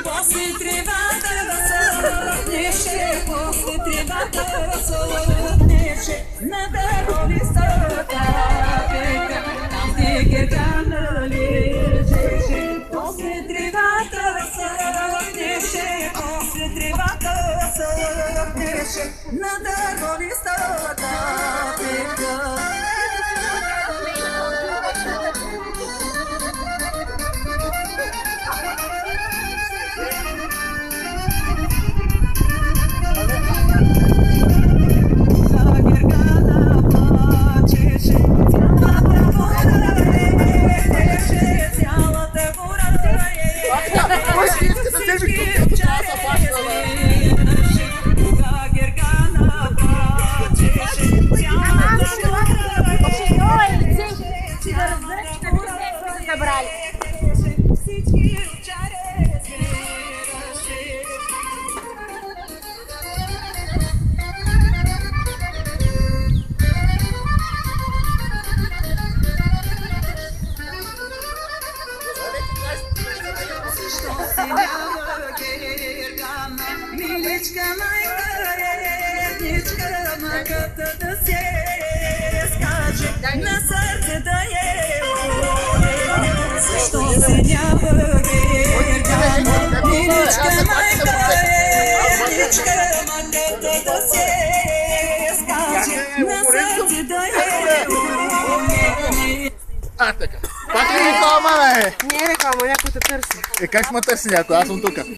После тревата солнече, после тревата солнече, на дърволистата пека, там где гергана лежеше. После тревата солнече, после тревата солнече, на дърволистата пека. Миличка майка, редничка, маката да се скаче, на сърце да е. Защо се няма гергана? Миличка майка, редничка, маката да се скаче, на сърце да е. Така. Пак ли реклама, бе? Не е реклама, някой те търси. Как ме търси някой? Аз съм тук.